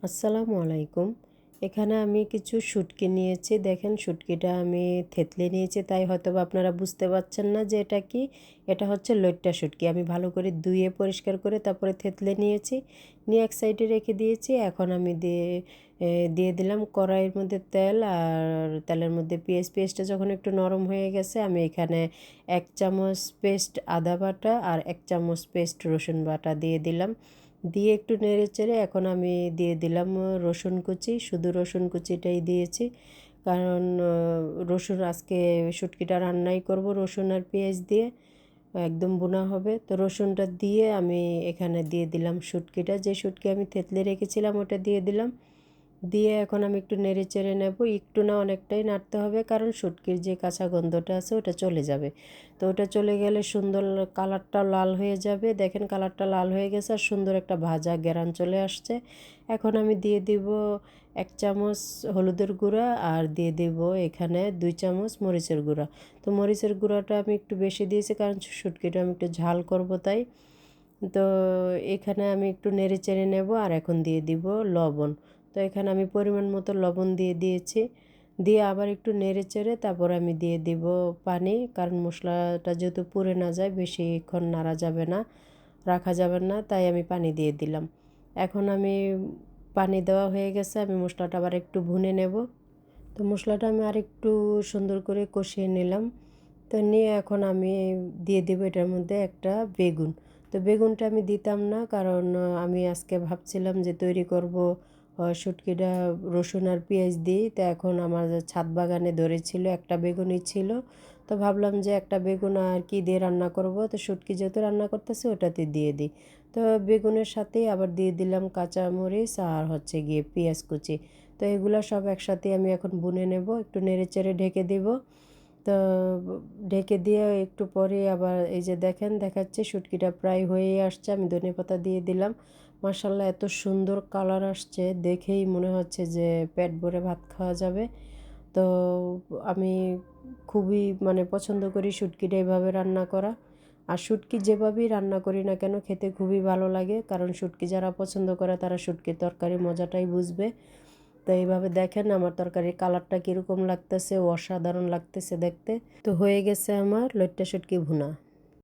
আসসালামু আলাইকুম। এখানে আমি কিছু শুটকি নিয়েছি। দেখেন শুটকিটা আমি থেতলে নিয়েছি, তাই হয়তোবা আপনারা বুঝতে পারছেন না যে এটা কি। এটা হচ্ছে লইট্টা শুটকি। আমি ভালো করে ধুয়ে পরিষ্কার করে তারপরে থেতলে নিয়েছি, নিয়ে এক সাইডে রেখে দিয়েছি। এখন আমি দিয়ে দিলাম কড়াইয়ের মধ্যে তেল, আর তেলের মধ্যে পেঁয়াজটা যখন একটু নরম হয়ে গেছে, আমি এখানে 1 চামচ পেস্ট আদা বাটা আর 1 চামচ পেস্ট রসুন বাটা দিয়ে দিলাম। দিয়ে একটু নেড়ে চেড়ে এখন আমি দিয়ে দিলাম রসুন কুচি। শুধু রসুন কুচিটাই দিয়েছি, কারণ রসুন আজকে শুটকিটা রান্নাই করব রসুন আর পেঁয়াজ দিয়ে, একদম বোনা হবে। তো রসুনটা দিয়ে আমি এখানে দিয়ে দিলাম শুটকিটা, যে শুটকি আমি থেতলে রেখেছিলাম ওটা দিয়ে দিলাম। দিয়ে এখন আমি একটু নেড়ে চেড়ে নেব, একটু না অনেকটাই নাড়তে হবে, কারণ শুটকির যে কাঁচা গন্ধটা আছে ওটা চলে যাবে। তো ওটা চলে গেলে সুন্দর কালারটা লাল হয়ে যাবে। দেখেন কালারটা লাল হয়ে গেছে আর সুন্দর একটা ভাজা গ্রান চলে আসছে। এখন আমি দিয়ে দিব 1 চামচ হলুদের গুঁড়া, আর দিয়ে দেব এখানে 2 চামচ মরিচের গুঁড়া। তো মরিচের গুঁড়াটা আমি একটু বেশি দিয়েছি, কারণ শুটকিটা আমি একটু ঝাল করব তাই। তো এখানে আমি একটু নেড়ে চেড়ে নেব, আর এখন দিয়ে দিব লবণ। তো এখানে আমি পরিমাণ মতো লবণ দিয়ে দিয়েছি। দিয়ে আবার একটু নেড়ে চেড়ে তারপর আমি দিয়ে দিব পানি, কারণ মশলাটা যেহেতু পুড়ে না যায়, বেশিক্ষণ নাড়া যাবে না, রাখা যাবে না, তাই আমি পানি দিয়ে দিলাম। এখন আমি পানি দেওয়া হয়ে গেছে, আমি মশলাটা আবার একটু ভুনে নেব। তো মশলাটা আমি আরেকটু সুন্দর করে কষিয়ে নিলাম। তো নিয়ে এখন আমি দিয়ে দেবো এটার মধ্যে একটা বেগুন। তো বেগুনটা আমি দিতাম না, কারণ আমি আজকে ভাবছিলাম যে তৈরি করব শুটকিটা রসুন আর পেঁয়াজ দিই। তো এখন আমার ছাদ বাগানে ধরেছিল, একটা বেগুনই ছিল। তো ভাবলাম যে একটা বেগুন আর কি দিয়ে রান্না করব, তো শুটকি যেহেতু রান্না করতেছি ওটাতে দিয়ে দিই। তো বেগুনের সাথেই আবার দিয়ে দিলাম কাঁচামরিচ আর হচ্ছে গিয়ে পেঁয়াজ কুচি। তো এগুলো সব একসাথে আমি এখন বুনে নেব, একটু নেড়ে চেড়ে ঢেকে দেব। তো ঢেকে দিয়ে একটু পরে আবার এই যে দেখেন দেখাচ্ছে শুটকিটা প্রায় হয়েই আসছে। আমি ধনেপাতা দিয়ে দিলাম। মাশাল্লাহ এত সুন্দর কালার আসছে, দেখেই মনে হচ্ছে যে পেট ভরে ভাত খাওয়া যাবে। তো আমি খুবই পছন্দ করি শুটকিটা এভাবে রান্না করা। আর শুটকি যেভাবেই রান্না করি না কেন খেতে খুবই ভালো লাগে, কারণ শুটকি যারা পছন্দ করে তারা শুটকির তরকারি মজাটাই বুঝবে। তো এইভাবে দেখেন আমার তরকারির কালারটা কীরকম লাগতেছে, অসাধারণ লাগতেছে দেখতে। তো হয়ে গেছে আমার লইট্টা শুটকি ভুনা।